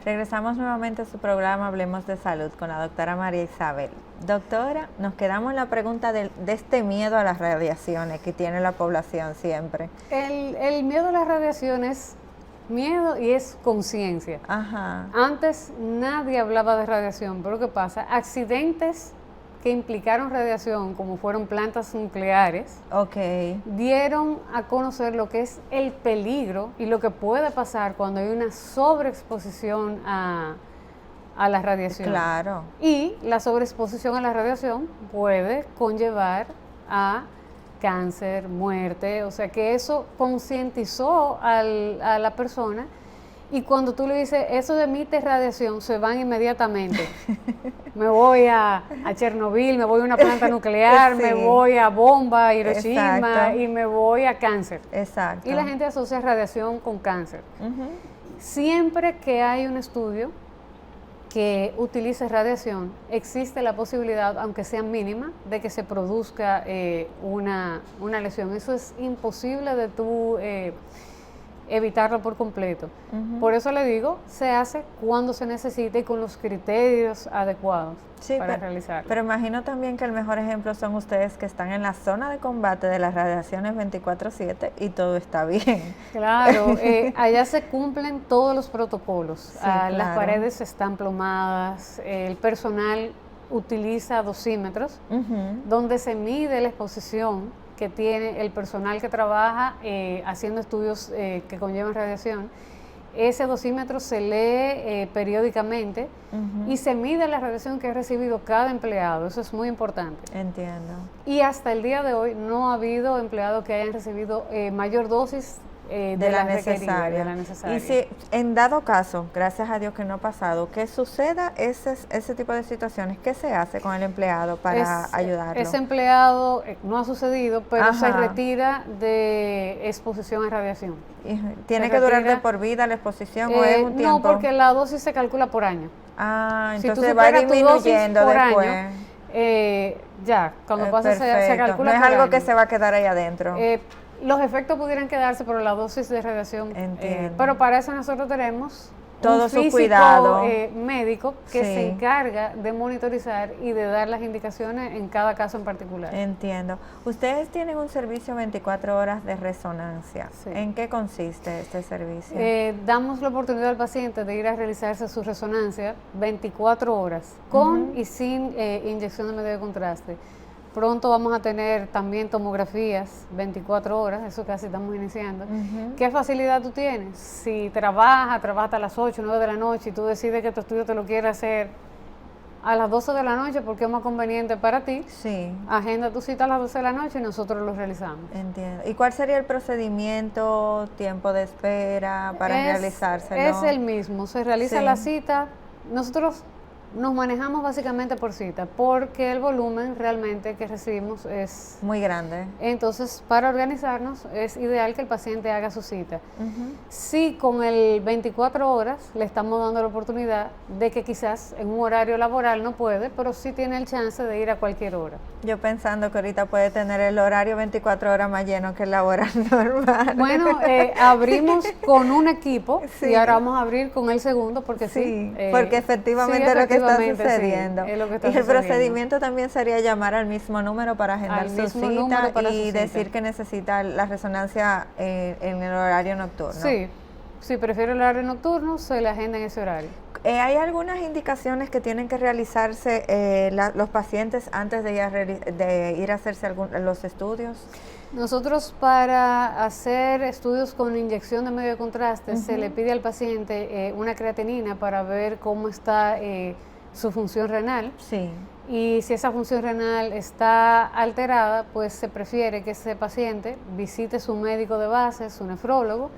Regresamos nuevamente a su programa Hablemos de Salud con la doctora María Isabel. Doctora, nos quedamos en la pregunta de este miedo a las radiaciones que tiene la población siempre. El miedo a las radiaciones es miedo y es conciencia. Ajá. Antes nadie hablaba de radiación, pero ¿qué pasa? Accidentes que implicaron radiación, como fueron plantas nucleares, dieron a conocer lo que es el peligro y lo que puede pasar cuando hay una sobreexposición a la radiación. Claro. Y la sobreexposición a la radiación puede conllevar a cáncer, muerte, o sea que eso concientizó a la persona. Y cuando tú le dices, eso emite radiación, se van inmediatamente. Me voy a Chernobyl, me voy a una planta nuclear, sí. me voy a bomba, Hiroshima, exacto. y me voy a cáncer. Exacto. Y la gente asocia radiación con cáncer. Siempre que hay un estudio que utilice radiación, existe la posibilidad, aunque sea mínima, de que se produzca una lesión. Eso es imposible de tú evitarlo por completo. Por eso le digo, se hace cuando se necesite y con los criterios adecuados para realizarlo. Pero imagino también que el mejor ejemplo son ustedes que están en la zona de combate de las radiaciones 24/7 y todo está bien. Claro, allá se cumplen todos los protocolos. Sí, claro. Las paredes están plomadas, el personal utiliza dosímetros donde se mide la exposición que tiene el personal que trabaja haciendo estudios que conllevan radiación. Ese dosímetro se lee periódicamente y se mide la radiación que ha recibido cada empleado. Eso es muy importante. Entiendo. Y hasta el día de hoy no ha habido empleados que hayan recibido mayor dosis de la necesaria. Y si en dado caso, gracias a Dios que no ha pasado, que suceda ese tipo de situaciones, ¿qué se hace con el empleado para ayudarlo? Ese empleado no ha sucedido, pero se retira de exposición a radiación. ¿Tiene que durar de por vida la exposición o es un tiempo? No, porque la dosis se calcula por año. Entonces va disminuyendo después. Ya, cuando pasa se calcula no es por algo año. Que se va a quedar ahí adentro. Los efectos pudieran quedarse por la dosis de radiación, pero para eso nosotros tenemos todo un su físico cuidado médico que se encarga de monitorizar y de dar las indicaciones en cada caso en particular. Entiendo. Ustedes tienen un servicio 24 horas de resonancia. Sí. ¿En qué consiste este servicio? Damos la oportunidad al paciente de ir a realizarse su resonancia 24 horas, con y sin inyección de medio de contraste. Pronto vamos a tener también tomografías 24 horas, eso casi estamos iniciando. ¿Qué facilidad tú tienes? Si trabajas hasta las 8, 9 de la noche y tú decides que tu estudio te lo quieres hacer a las 12 de la noche porque es más conveniente para ti, agenda tu cita a las 12 de la noche y nosotros lo realizamos. Entiendo. ¿Y cuál sería el procedimiento, tiempo de espera para realizárselo? Es el mismo, se realiza la cita. Nosotros nos manejamos básicamente por cita, porque el volumen realmente que recibimos es muy grande. Entonces, para organizarnos, es ideal que el paciente haga su cita. Sí, con el 24 horas le estamos dando la oportunidad de que quizás en un horario laboral no puede, pero sí tiene el chance de ir a cualquier hora. Yo pensando que ahorita puede tener el horario 24 horas más lleno que el laboral normal. Bueno, abrimos con un equipo y ahora vamos a abrir con el segundo, porque porque efectivamente lo que está sucediendo. Es lo que está y el procedimiento también sería llamar al mismo número para agendar su cita y decir que necesita la resonancia en el horario nocturno. Sí, si prefiere el horario nocturno, se le agenda en ese horario. ¿Hay algunas indicaciones que tienen que realizarse los pacientes antes de ir a hacerse los estudios? Nosotros, para hacer estudios con inyección de medio de contraste, se le pide al paciente una creatinina para ver cómo está su función renal. Sí. Y si esa función renal está alterada, pues se prefiere que ese paciente visite su médico de base, su nefrólogo,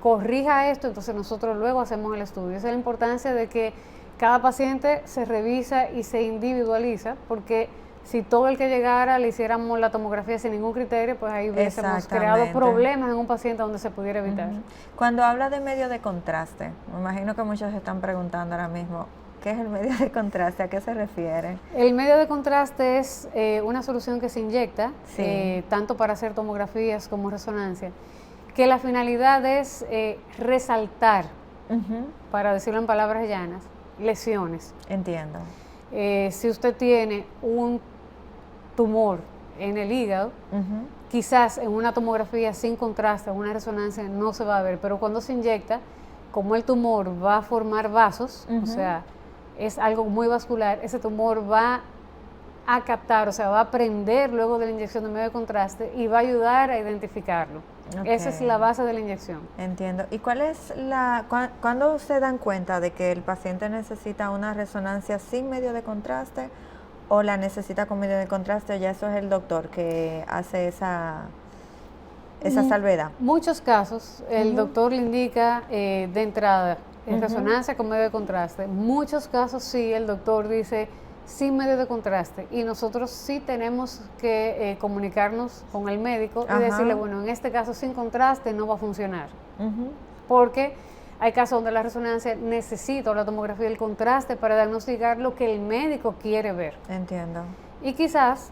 corrija esto, entonces nosotros luego hacemos el estudio. Esa es la importancia de que cada paciente se revisa y se individualiza, porque Si todo el que llegara le hiciéramos la tomografía sin ningún criterio, pues ahí hubiésemos creado problemas en un paciente donde se pudiera evitar. Cuando habla de medio de contraste, me imagino que muchos se están preguntando ahora mismo, ¿qué es el medio de contraste? ¿A qué se refiere? El medio de contraste es una solución que se inyecta, tanto para hacer tomografías como resonancia, que la finalidad es resaltar, para decirlo en palabras llanas, lesiones. Entiendo. Si usted tiene un tumor en el hígado, quizás en una tomografía sin contraste, en una resonancia no se va a ver, pero cuando se inyecta, como el tumor va a formar vasos, o sea, es algo muy vascular, ese tumor va a captar, o sea, va a prender luego de la inyección de medio de contraste y va a ayudar a identificarlo. Esa es la base de la inyección. Entiendo. ¿Y cuál es cuándo se dan cuenta de que el paciente necesita una resonancia sin medio de contraste o la necesita con medio de contraste, o ya eso es el doctor que hace esa salvedad? Muchos casos, el doctor le indica de entrada resonancia con medio de contraste. Muchos casos sí, el doctor dice sin medio de contraste, y nosotros sí tenemos que comunicarnos con el médico y decirle, bueno, en este caso sin contraste no va a funcionar, porque hay casos donde la resonancia necesita, o la tomografía, el contraste para diagnosticar lo que el médico quiere ver. Entiendo. Y quizás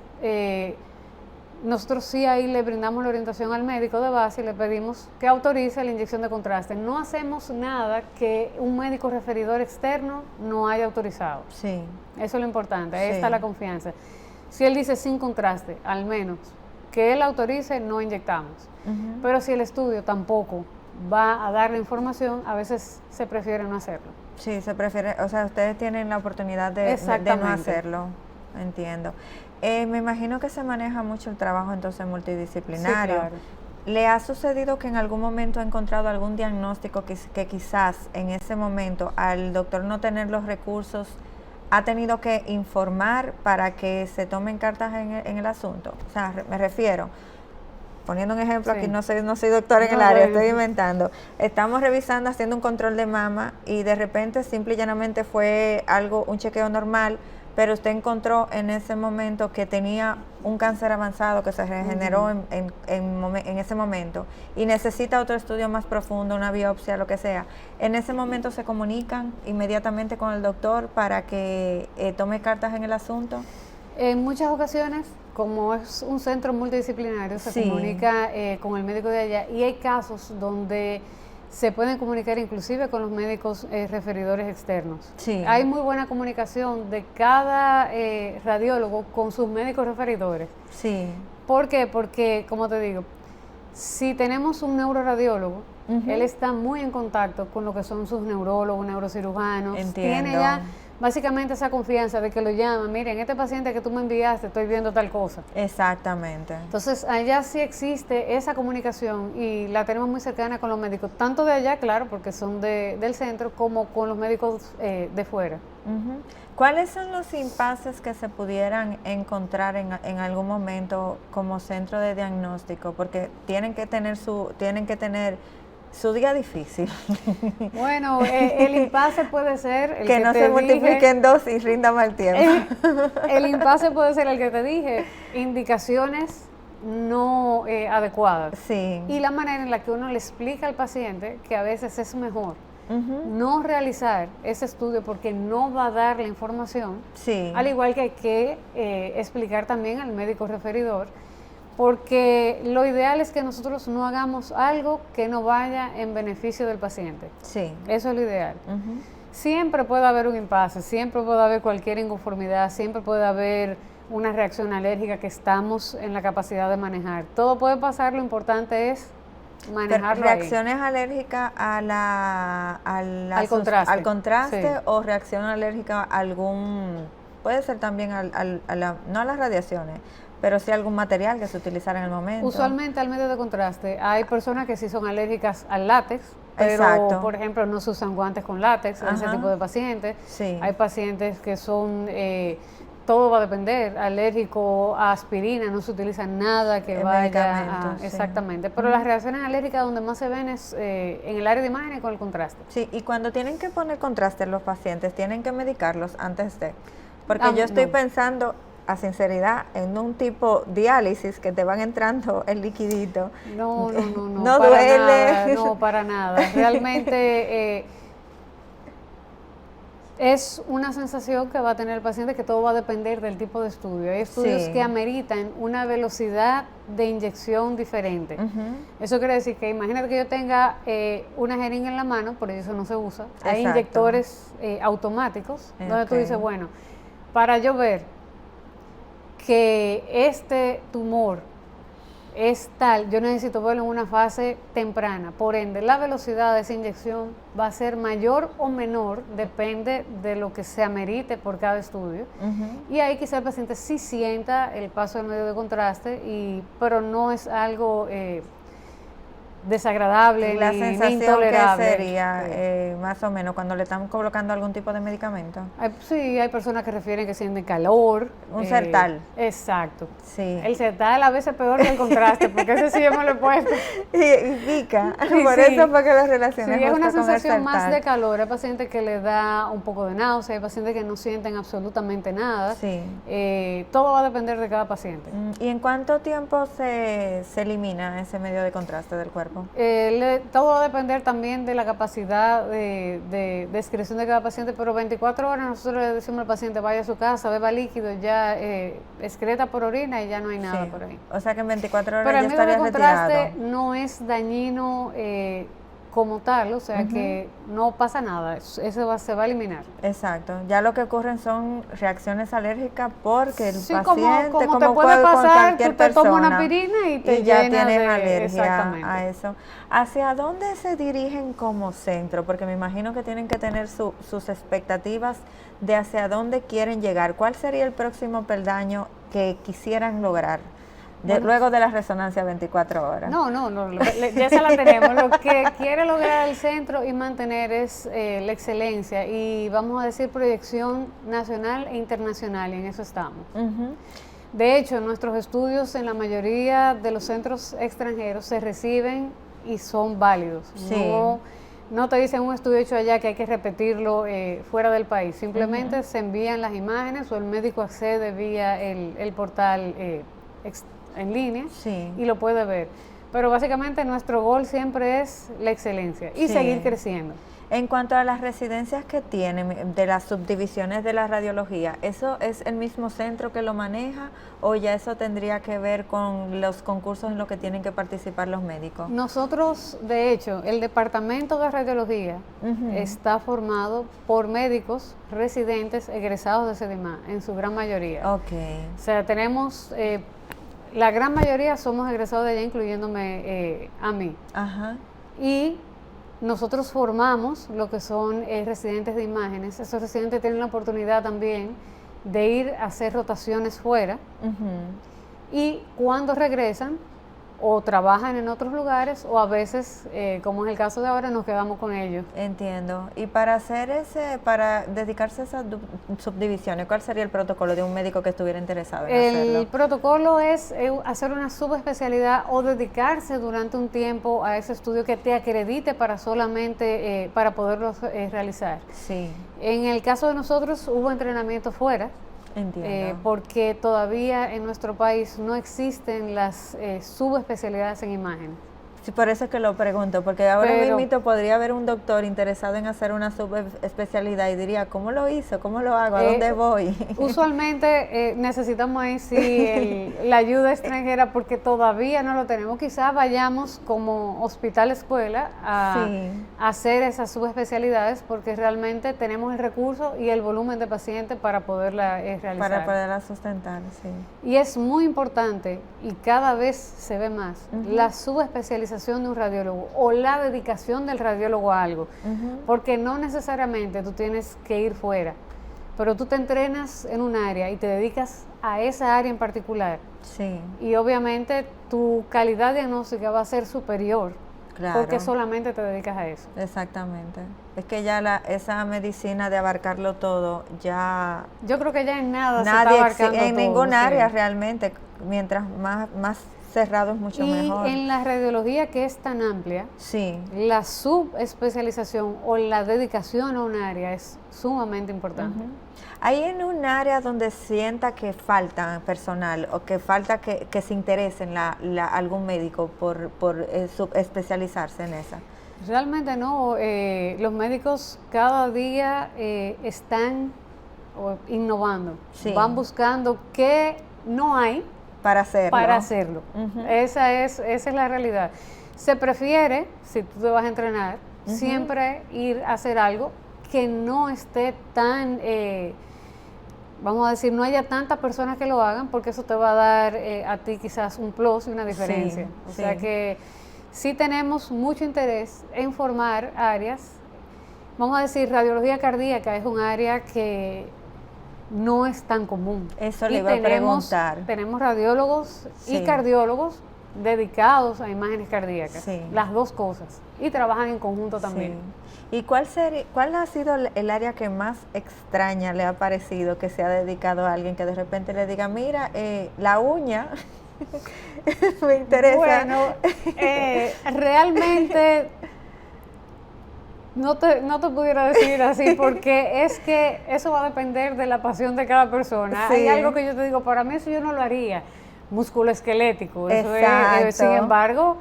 nosotros sí ahí le brindamos la orientación al médico de base y le pedimos que autorice la inyección de contraste. No hacemos nada que un médico referidor externo no haya autorizado. Sí. Eso es lo importante, ahí está la confianza. Si él dice sin contraste, al menos que él autorice, no inyectamos. Pero si el estudio tampoco va a dar la información, a veces se prefiere no hacerlo. Sí, se prefiere, o sea, ustedes tienen la oportunidad de no hacerlo. Entiendo. Me imagino que se maneja mucho el trabajo entonces multidisciplinario. Sí, claro. ¿Le ha sucedido que en algún momento ha encontrado algún diagnóstico que quizás en ese momento, al doctor no tener los recursos, ha tenido que informar para que se tomen cartas en el asunto? O sea, me refiero, poniendo un ejemplo, aquí no soy doctora en el área, estoy inventando. Estamos revisando, haciendo un control de mama y de repente simple y llanamente fue un chequeo normal, pero usted encontró en ese momento que tenía un cáncer avanzado que se regeneró en ese momento y necesita otro estudio más profundo, una biopsia, lo que sea. En ese momento se comunican inmediatamente con el doctor para que tome cartas en el asunto. En muchas ocasiones, como es un centro multidisciplinario, se comunica con el médico de allá, y hay casos donde se pueden comunicar inclusive con los médicos referidores externos. Sí. Hay muy buena comunicación de cada radiólogo con sus médicos referidores. Sí. ¿Por qué? Porque, como te digo, si tenemos un neuroradiólogo, él está muy en contacto con lo que son sus neurólogos, neurocirujanos. Entiendo. Tiene ya básicamente esa confianza de que lo llaman, miren, este paciente que tú me enviaste, estoy viendo tal cosa. Exactamente. Entonces, allá sí existe esa comunicación y la tenemos muy cercana con los médicos, tanto de allá, claro, porque son del centro, como con los médicos de fuera. ¿Cuáles son los impases que se pudieran encontrar en algún momento como centro de diagnóstico? Porque tienen que tener su día difícil. Bueno, el impasse puede ser el que no se multipliquen dos y rinda mal tiempo. El impasse puede ser el que te dije, indicaciones no adecuadas. Sí. Y la manera en la que uno le explica al paciente que a veces es mejor no realizar ese estudio porque no va a dar la información. Sí. Al igual que hay que explicar también al médico referidor, porque lo ideal es que nosotros no hagamos algo que no vaya en beneficio del paciente. Sí. Eso es lo ideal. Siempre puede haber un impasse, siempre puede haber cualquier inconformidad, siempre puede haber una reacción alérgica que estamos en la capacidad de manejar. Todo puede pasar, lo importante es manejarlo. ¿Reacciones alérgicas al contraste sí. O reacción alérgica a algún, puede ser también no a las radiaciones, pero sí algún material que se utilizara en el momento? Usualmente al medio de contraste. Hay personas que sí son alérgicas al látex, pero exacto. Por ejemplo no se usan guantes con látex en ese tipo de pacientes. Sí. Hay pacientes que son, todo va a depender, alérgico a aspirina, no se utiliza nada que vaya a, exactamente. Pero las reacciones alérgicas donde más se ven es en el área de imagen y con el contraste. Sí, y cuando tienen que poner contraste en los pacientes, tienen que medicarlos antes de, porque yo estoy pensando a sinceridad, en un tipo diálisis que te van entrando el liquidito. No No para duele. nada, no, para nada. Realmente es una sensación que va a tener el paciente, que todo va a depender del tipo de estudio. Hay estudios Sí. que ameritan una velocidad de inyección diferente. Eso quiere decir que imagínate que yo tenga una jeringa en la mano, por eso no se usa. Hay Exacto. inyectores automáticos, donde tú Ok. dices, bueno, para yo ver que este tumor es tal, yo necesito verlo en una fase temprana. Por ende, la velocidad de esa inyección va a ser mayor o menor, depende de lo que se amerite por cada estudio. Y ahí quizá el paciente sí sienta el paso del medio de contraste, pero no es algo desagradable La ni sensación que intolerable. sería, más o menos, cuando le están colocando algún tipo de medicamento. Sí, hay personas que refieren que sienten calor. Un Sertal. Exacto. Sí. El Sertal a veces peor que el contraste, porque ese sí yo me lo he puesto. Y pica. Sí, Por sí. eso fue que lo relacioné Sí, es una justo con el sensación más Sertal. de calor. Hay pacientes que le da un poco de náusea, hay pacientes que no sienten absolutamente nada. Sí. Todo va a depender de cada paciente. ¿Y en cuánto tiempo se elimina ese medio de contraste del cuerpo? Todo va a depender también de la capacidad de excreción de cada paciente, pero 24 horas nosotros le decimos al paciente vaya a su casa, beba líquido, ya excreta por orina y ya no hay nada Sí. por ahí. O sea que en 24 horas Pero ya el medio de estaría contraste retirado. no es dañino como tal, o sea que no pasa nada, eso se va a eliminar. Exacto. Ya lo que ocurren son reacciones alérgicas porque el Sí, paciente, como te puede con pasar, cualquier tú te tomas una persona, aspirina y te ya llena tienen de- alergia exactamente. a eso. ¿Hacia dónde se dirigen como centro? Porque me imagino que tienen que tener sus expectativas de hacia dónde quieren llegar. ¿Cuál sería el próximo peldaño que quisieran lograr luego de la resonancia 24 horas? No, ya se la tenemos. Lo que quiere lograr el centro y mantener es la excelencia y vamos a decir proyección nacional e internacional, y en eso estamos. De hecho, nuestros estudios en la mayoría de los centros extranjeros se reciben y son válidos. Sí. No te dicen un estudio hecho allá que hay que repetirlo fuera del país. Simplemente se envían las imágenes o el médico accede vía el portal en línea y lo puede ver. Pero básicamente nuestro gol siempre es la excelencia y Sí. seguir creciendo. En cuanto a las residencias que tienen de las subdivisiones de la radiología, ¿eso es el mismo centro que lo maneja o ya eso tendría que ver con los concursos en los que tienen que participar los médicos? Nosotros, de hecho, el departamento de radiología está formado por médicos residentes egresados de CEDIMA, en su gran mayoría. Ok. O sea, tenemos, la gran mayoría somos egresados de allá, incluyéndome a mí. Ajá. Y nosotros formamos lo que son residentes de imágenes. Esos residentes tienen la oportunidad también de ir a hacer rotaciones fuera y cuando regresan o trabajan en otros lugares o a veces, como es el caso de ahora, nos quedamos con ellos. Entiendo. Y para para dedicarse a esas subdivisiones, ¿cuál sería el protocolo de un médico que estuviera interesado en hacerlo? El protocolo es hacer una subespecialidad o dedicarse durante un tiempo a ese estudio que te acredite para solamente, para poderlo realizar. Sí. En el caso de nosotros hubo entrenamiento fuera. Entiendo. Porque todavía en nuestro país no existen las subespecialidades en imagen. Sí, por eso es que lo pregunto, porque ahora Pero- mismo podría haber un doctor interesado en hacer una subespecialidad y diría, ¿cómo lo hizo? ¿Cómo lo hago? ¿A dónde voy? Usualmente necesitamos ahí sí la ayuda extranjera porque todavía no lo tenemos. Quizás vayamos como hospital escuela a hacer esas subespecialidades porque realmente tenemos el recurso y el volumen de pacientes para poderla realizar. Para poderla sustentar, sí. Y es muy importante, y cada vez se ve más, la subespecialización de un radiólogo o la dedicación del radiólogo a algo. Porque no necesariamente tú tienes que ir fuera, pero tú te entrenas en un área y te dedicas a esa área en particular. Sí. Y obviamente tu calidad diagnóstica va a ser superior. Claro. Porque solamente te dedicas a eso. Exactamente. Es que ya esa medicina de abarcarlo todo, ya... Yo creo que ya en nada se nadie está abarcando en todo, ningún sí. área realmente, mientras más cerrado es mucho mejor. Y en la radiología, que es tan amplia, sí, la subespecialización o la dedicación a un área es sumamente importante. ¿Hay en un área donde sienta que falta personal o que falta que se interese en algún médico por subespecializarse en esa? Realmente no. Los médicos cada día están innovando, sí, van buscando qué no hay para hacerlo. Esa es la realidad. Se prefiere, si tú te vas a entrenar, siempre ir a hacer algo que no esté tan, vamos a decir, no haya tantas personas que lo hagan, porque eso te va a dar a ti quizás un plus y una diferencia. Sí, o sea que sí tenemos mucho interés en formar áreas. Vamos a decir, radiología cardíaca es un área que no es tan común. Eso le iba a preguntar. Tenemos radiólogos y cardiólogos dedicados a imágenes cardíacas, las dos cosas, y trabajan en conjunto también. ¿Y cuál ha sido el área que más extraña le ha parecido que se ha dedicado a alguien que de repente le diga, mira, la uña me interesa? Bueno, realmente no te pudiera decir así, porque es que eso va a depender de la pasión de cada persona. Hay algo que yo te digo, para mí eso yo no lo haría, musculoesquelético. Eso es, sin embargo,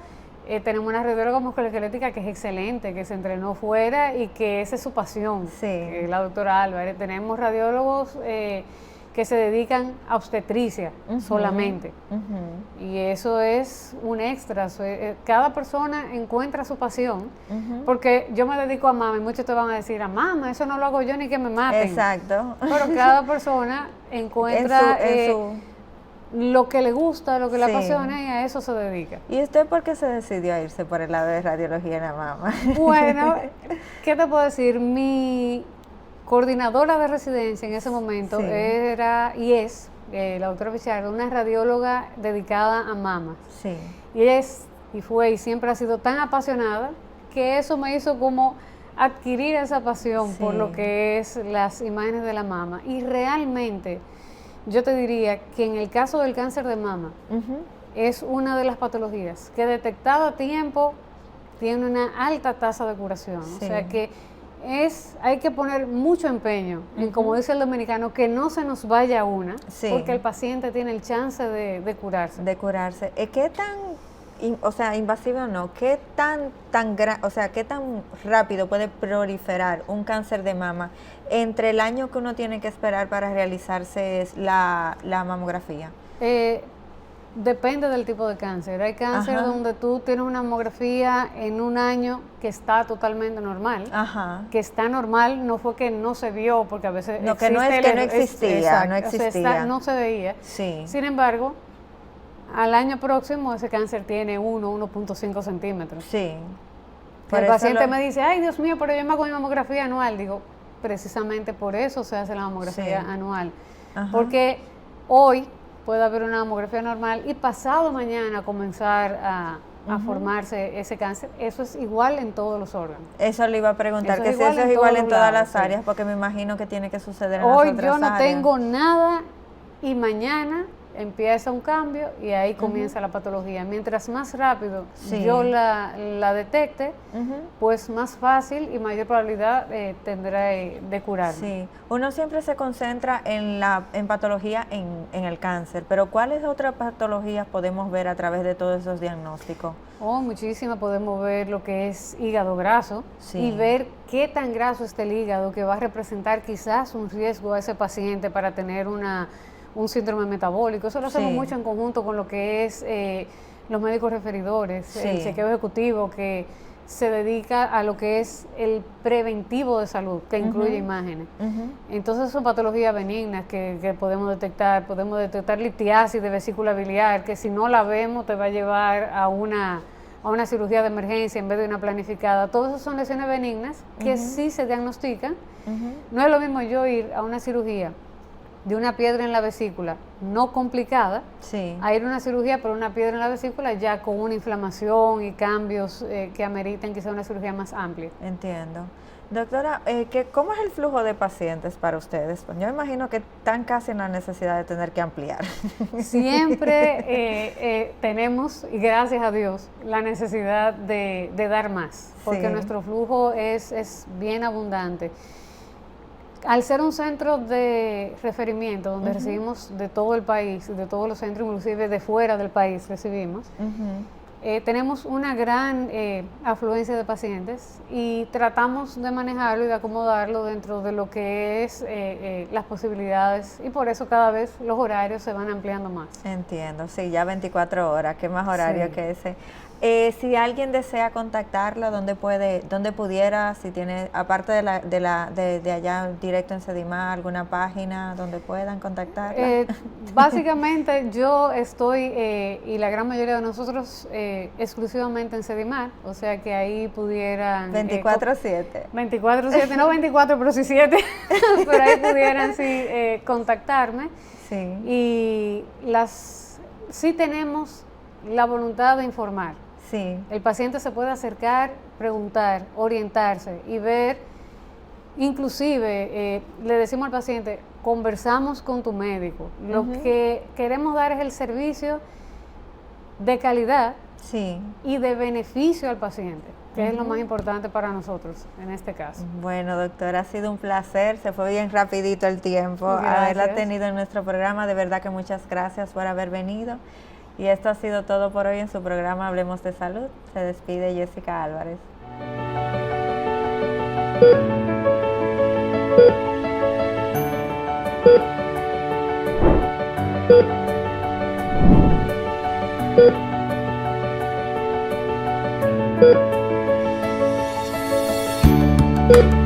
tenemos una radióloga musculoesquelética que es excelente, que se entrenó fuera y que esa es su pasión, que es la doctora Álvarez. Tenemos radiólogos que se dedican a obstetricia solamente. Y eso es un extra. Cada persona encuentra su pasión, porque yo me dedico a mama y muchos te van a decir, a mama, eso no lo hago yo ni que me maten. Exacto. Pero cada persona encuentra lo que le gusta, lo que le apasiona, y a eso se dedica. ¿Y usted por qué se decidió a irse por el lado de radiología en la mama? Bueno, ¿qué te puedo decir? Mi coordinadora de residencia en ese momento era y es la doctora Pichardo, una radióloga dedicada a mama. Sí. Y fue y siempre ha sido tan apasionada que eso me hizo como adquirir esa pasión por lo que es las imágenes de la mama. Y realmente yo te diría que en el caso del cáncer de mama es una de las patologías que detectado a tiempo tiene una alta tasa de curación. O sea que hay que poner mucho empeño en, como dice el dominicano, que no se nos vaya una, porque el paciente tiene el chance de curarse. De curarse. ¿Qué tan, invasivo o no, qué tan rápido puede proliferar un cáncer de mama entre el año que uno tiene que esperar para realizarse la mamografía? Depende del tipo de cáncer. Hay cáncer donde tú tienes una mamografía en un año que está totalmente normal. Que está normal, no fue que no se vio, porque a veces no, que no es que no existía, no existía. O sea, no se veía. Sin embargo, al año próximo ese cáncer tiene 1.5 centímetros. El paciente me dice, ay Dios mío, pero yo me hago mi mamografía anual. Digo, precisamente por eso se hace la mamografía anual. Porque hoy puede haber una mamografía normal y pasado mañana comenzar a formarse ese cáncer. Eso es igual en todos los órganos. Eso le iba a preguntar, que si eso es igual en todas las áreas, porque me imagino que tiene que suceder en las otras áreas. Hoy yo no tengo nada y mañana empieza un cambio y ahí comienza la patología. Mientras más rápido yo la detecte, pues más fácil y mayor probabilidad tendré de curarme. Sí, uno siempre se concentra en patología en el cáncer, pero ¿cuáles otras patologías podemos ver a través de todos esos diagnósticos? Muchísimas. Podemos ver lo que es hígado graso y ver qué tan graso está el hígado, que va a representar quizás un riesgo a ese paciente para tener un síndrome metabólico. Eso lo hacemos mucho en conjunto con lo que es los médicos referidores, el chequeo ejecutivo, que se dedica a lo que es el preventivo de salud, que incluye imágenes. Entonces son patologías benignas que podemos detectar. Podemos detectar litiasis de vesícula biliar, que si no la vemos te va a llevar a una cirugía de emergencia en vez de una planificada. Todas esas son lesiones benignas que sí se diagnostican. No es lo mismo yo ir a una cirugía de una piedra en la vesícula no complicada, Sí. a ir a una cirugía por una piedra en la vesícula ya con una inflamación y cambios que ameriten quizá una cirugía más amplia. Entiendo. Doctora, ¿cómo es el flujo de pacientes para ustedes? Pues yo imagino que están casi en la necesidad de tener que ampliar. Siempre tenemos, y gracias a Dios, la necesidad de dar más, porque Sí. nuestro flujo es bien abundante. Al ser un centro de referimiento, donde recibimos de todo el país, de todos los centros, inclusive de fuera del país recibimos, tenemos una gran afluencia de pacientes y tratamos de manejarlo y de acomodarlo dentro de lo que es las posibilidades, y por eso cada vez los horarios se van ampliando más. Entiendo, sí, ya 24 horas, qué más horario Sí. que ese. Si alguien desea contactarlo, ¿dónde pudiera, si tiene, aparte de allá directo en Sedimar, alguna página donde puedan contactarla? Básicamente yo estoy, y la gran mayoría de nosotros, exclusivamente en Sedimar, o sea que ahí pudieran... 24/7. 24/7, no 24, pero sí 7, pero ahí pudieran sí contactarme. Sí. Y sí tenemos la voluntad de informar. Sí. El paciente se puede acercar, preguntar, orientarse y ver, inclusive le decimos al paciente, conversamos con tu médico. Lo que queremos dar es el servicio de calidad Sí. y de beneficio al paciente, que es lo más importante para nosotros en este caso. Bueno, doctora, ha sido un placer, se fue bien rapidito el tiempo, Gracias. haberla tenido en nuestro programa, de verdad que muchas gracias por haber venido. Y esto ha sido todo por hoy en su programa Hablemos de Salud. Se despide Jessica Álvarez. Thank you.